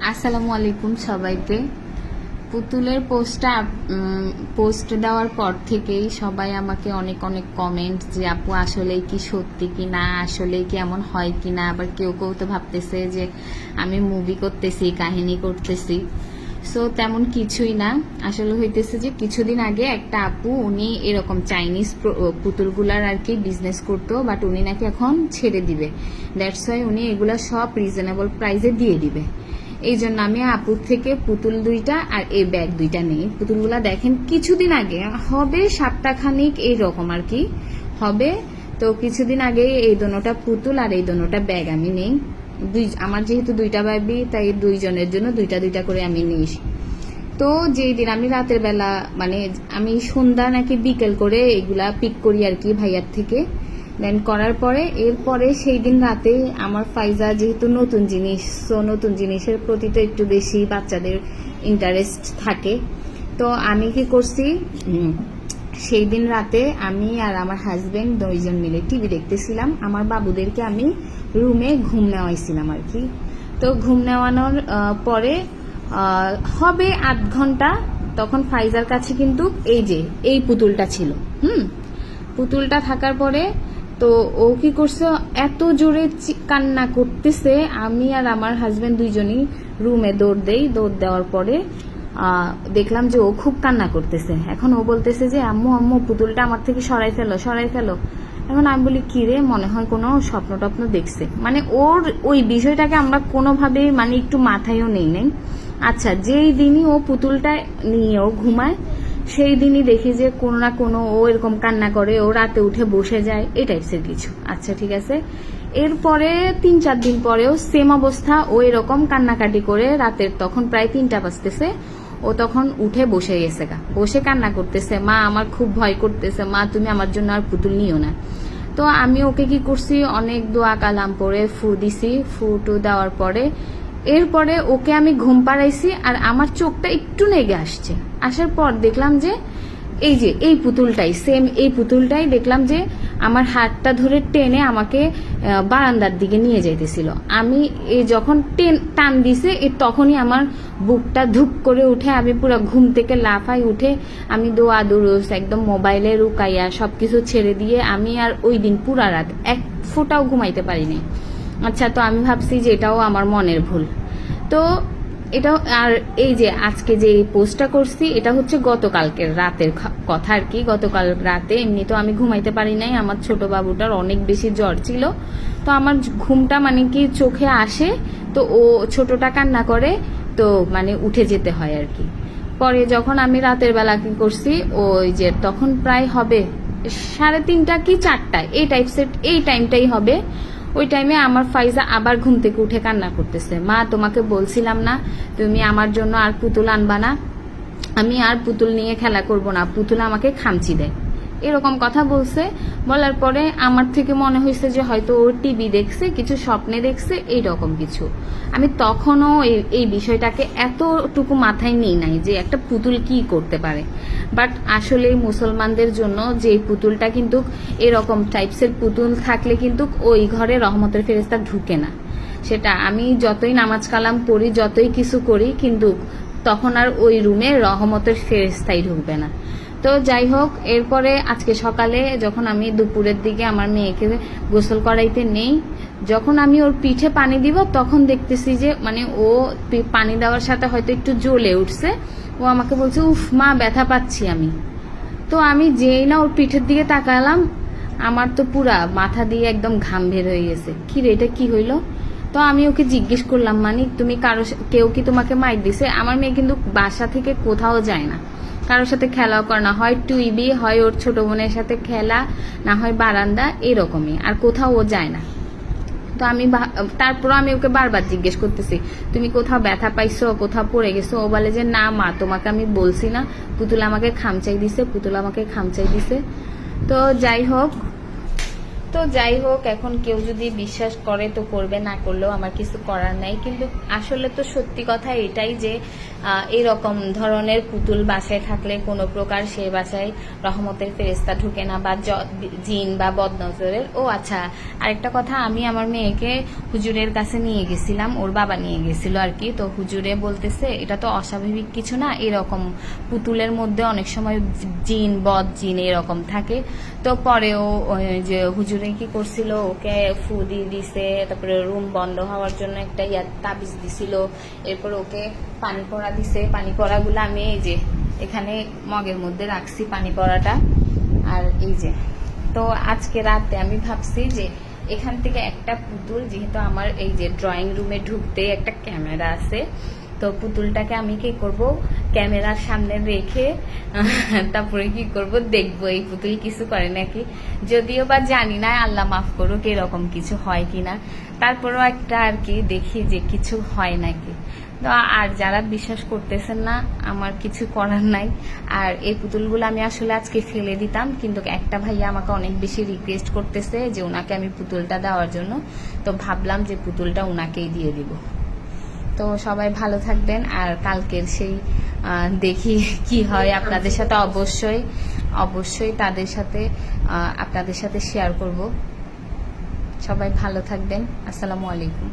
আসসালামু আলাইকুম সবাইকে। পুতুলের পোস্ট দেওয়ার পর থেকেই সবাই আমাকে অনেক অনেক কমেন্ট যে আপু আসলেই কি সত্যি কি না, আসলেই কি এমন হয় কি না। আবার কেউ কেউ তো ভাবতেছে যে আমি মুভি করতেছি, কাহিনী করতেছি। সো তেমন কিছুই না। আসলে হইতেছে যে কিছুদিন আগে একটা আপু, উনি এরকম চাইনিজ পুতুলগুলার আর কি বিজনেস করতো, বাট উনি নাকি এখন ছেড়ে দিবে। দ্যাটস ওয়াই উনি এগুলা সব রিজনেবল প্রাইসে দিয়ে দিবে। এই জন্য আমি আপুর থেকে পুতুল দুইটা আর এই ব্যাগ দুইটা নেই। পুতুলগুলা দেখেন কিছুদিন আগে হবে সপ্তাহখানিক এইরকম আর কি হবে। তো কিছুদিন আগে এই দোনোটা পুতুল আর এই দোনোটা ব্যাগ আমি নেই। আমার যেহেতু দুইটা বেবি, তাই দুইজনের জন্য দুইটা দুইটা করে আমি নিই। তো যেই দিন আমি রাতের বেলা মানে আমি সন্ধ্যা নাকি বিকেল করে এগুলা পিক করি আর কি ভাইয়ার থেকে। দেন করার পরে এরপরে সেই দিন রাতে আমার ফাইজা যেহেতু নতুন জিনিস, সো নতুন জিনিসের প্রতি তো একটু বেশি বাচ্চাদের ইন্টারেস্ট থাকে। তো আমি কি করছি, সেই দিন রাতে আমি আর আমার হাজবেন্ড দুইজন মিলে টিভি দেখতেছিলাম। আমার বাবুদেরকে আমি রুমে ঘুম নেওয়াইছিলাম আর কি। তো ঘুম নেওয়ানোর পরে হবে 8 ঘন্টা, তখন ফাইজার কাছে কিন্তু এই পুতুলটা ছিল। পুতুলটা থাকার পরে তো ও কি করছে, এত জোরে কান্না করতেছে। আমি আর আমার হাজবেন্ড দুইজনই রুমে দৌড় দেওয়ার পরে দেখলাম যে ও খুব কান্না করতেছে। এখন ও বলতেছে যে আম্মু আম্মু পুতুলটা আমার থেকে সরাই ফেলো। এখন আমি বলি কি রে, মনে হয় কোনো স্বপ্ন টপ্ন দেখছে। মানে ওর ওই বিষয়টাকে আমরা কোনোভাবেই মানে একটু মাথায়ও নেই। আচ্ছা, যেই দিনই ও পুতুলটা নিয়ে ও ঘুমায়, সেই দিনই দেখি যে কোনো না কোনো ও এরকম কান্না করে, ও রাতে উঠে বসে যায়, এই টাইপসের কিছু। আচ্ছা ঠিক আছে। এরপরে 3-4 দিন পরেও সেম অবস্থা, ও এরকম কান্নাকাটি করে রাতের তখন প্রায় 3টা বাজতেছে, ও তখন উঠে বসে গেছে বসে কান্না করতেছে, মা আমার খুব ভয় করতেছে, মা তুমি আমার জন্য আর পুতুল নিও না। তো আমি ওকে কি করছি, অনেক দোয়া কালাম পরে ফু দিছি। ফু টু দেওয়ার পরে এরপরে ওকে আমি ঘুম পাড়াইছি, আর আমার চোখটা একটু নেগে আসছে। আসার পর দেখলাম যে এই পুতুলটাই, সেম এই পুতুলটাই দেখলাম যে আমার হাতটা ধরে টেনে আমাকে বারান্দার দিকে নিয়ে যাইতেছিল। আমি যখন টান দিছে তখনই আমার বুকটা ধুপ করে উঠে, আমি পুরো ঘুম থেকে লাফাই উঠে আমি দোয়া দুরুস একদম মোবাইলে রুকাইয়া সবকিছু ছেড়ে দিয়ে আমি আর ওই দিন পুরা রাত এক ফোঁটাও ঘুমাইতে পারিনি। আচ্ছা, তো আমি ভাবছি যে এটাও আমার মনের ভুল। তো এটাও, আর এই যে আজকে যে পোস্টটা করছি এটা হচ্ছে গতকালকের রাতের কথা আর কি। গতকাল রাতে এমনি তো আমি ঘুমাইতে পারি নাই, আমার ছোট বাবুটার অনেক বেশি জ্বর ছিল। তো আমার ঘুমটা মানে কি চোখে আসে, তো ও ছোটটা কান্না করে, তো মানে উঠে যেতে হয় আর কি। পরে যখন আমি রাতের বেলা কি করছি, ওই যে তখন প্রায় হবে 3:30 কি 4টা এই টাইমটাই হবে। ওই টাইমে আমার ফাইজা আবার ঘুম থেকে উঠে কান্না করতেছে, মা তোমাকে বলছিলাম না তুমি আমার জন্য আর পুতুল আনবা না, আমি আর পুতুল নিয়ে খেলা করব না, পুতুল আমাকে খামচি দেয়, এরকম কথা বলছে। বলার পরে আমার থেকে মনে হয়েছে যে হয়তো ও টিভি দেখছে, কিছু স্বপ্নে দেখছে, এইরকম কিছু। আমি তখনও এই বিষয়টাকে এতটুকু মাথায় নিই নাই যে একটা পুতুল কি করতে পারে। বাট আসলে মুসলমানদের জন্য যে পুতুলটা কিন্তু এরকম টাইপসের পুতুল থাকলে কিন্তু ওই ঘরে রহমতের ফেরেশতা ঢুকে না। সেটা আমি যতই নামাজ কালাম পড়ি, যতই কিছু করি, কিন্তু তখন আর ওই রুমে রহমতের ফেরেশতাই ঢুকবে না। তো যাই হোক, এরপরে আজকে সকালে যখন আমি দুপুরের দিকে আমার মেয়েকে গোসল করাইতে নেই, যখন আমি ওর পিঠে পানি দিব তখন দেখতেছি যে মানে ও পানি দেওয়ার সাথে হয়তো একটু জ্বলে উঠছে। ও আমাকে বলছে উফ মা ব্যথা পাচ্ছি আমি। তো আমি যেই না ওর পিঠের দিকে তাকালাম, আমার তো পুরা মাথা দিয়ে একদম ঘাম বের হয়ে গেছে। কি রে, এটা কি হইলো? তো আমি ওকে জিজ্ঞেস করলাম, মানে তুমি কেউ কি তোমাকে মাইর দিছে? আমার মেয়ে কিন্তু বাসা থেকে কোথাও যায় না, কারোর সাথে খেলাও করে না, হয় টুইবি, হয় ওর ছোট বোনের সাথে খেলা, না হয় বারান্দা, এরকমই, আর কোথাও ও যায় না। তো তারপর আমি ওকে বারবার জিজ্ঞেস করতেছি তুমি কোথাও ব্যথা পাইছো, কোথাও পড়ে গেছো? ও বলে যে না মা, তোমাকে আমি বলছি না, পুতুল আমাকে খামচাই দিছে। তো যাই হোক, তো যাই হোক, এখন কেউ যদি বিশ্বাস করে তো করবে, না করলেও আমার কিছু করার নাই। কিন্তু আসলে তো সত্যি কথা এটাই যে এরকম ধরনের পুতুল বাসায় থাকলে কোনো প্রকার সে বাসায় রহমতের ফেরেস্তা ঢুকে না, বা জিন বা বদনজরের। ও আচ্ছা, আরেকটা কথা, আমি আমার মেয়েকে হুজুরের কাছে নিয়ে গেছিলাম, ওর বাবা নিয়ে গেছিল আর কি। তো হুজুরে বলতেছে এটা তো অস্বাভাবিক কিছু না, এরকম পুতুলের মধ্যে অনেক সময় জিন জিন এরকম থাকে। তো পরেও যে হুজুরে কি করছিল, ওকে ফু দিয়ে দিছে, তারপরে রুম বন্ধ হওয়ার জন্য একটা তাবিজ দিছিল, এরপর ওকে পানি পড়া দিছে। পানি পড়াগুলো আমি এই যে এখানে মগের মধ্যে রাখছি পানি পড়াটা। আর এই যে, তো আজকে রাতে আমি ভাবছি যে এখান থেকে একটা পুতুল, যেহেতু আমার এই যে ড্রয়িং রুমে ঢুকতে একটা ক্যামেরা আছে, তো পুতুলটাকে আমি কি করব, ক্যামেরার সামনে রেখে তারপরে কি করব, দেখবো এই পুতুল কিছু করে নাকি। যদিও বা জানি না, আল্লাহ মাফ করুক, এরকম কিছু হয় কিনা। তারপরেও একটা আর কি দেখি যে কিছু হয় নাকি। তো আর যারা বিশ্বাস করতেছেন না, আমার কিছু করার নাই। আর এই পুতুলগুলো আমি আসলে আজকে ফেলে দিতাম, কিন্তু একটা ভাইয়া আমাকে অনেক বেশি রিকোয়েস্ট করতেছে যে ওনাকে আমি পুতুলটা দেওয়ার জন্য। তো ভাবলাম যে পুতুলটা ওনাকেই দিয়ে দিব। তো সবাই ভালো থাকবেন, আর কালকের সেই দেখি কি হয় আপনাদের সাথে, অবশ্যই তাদের সাথে আপনাদের সাথে শেয়ার করব। সবাই ভালো থাকবেন। আসসালামু আলাইকুম।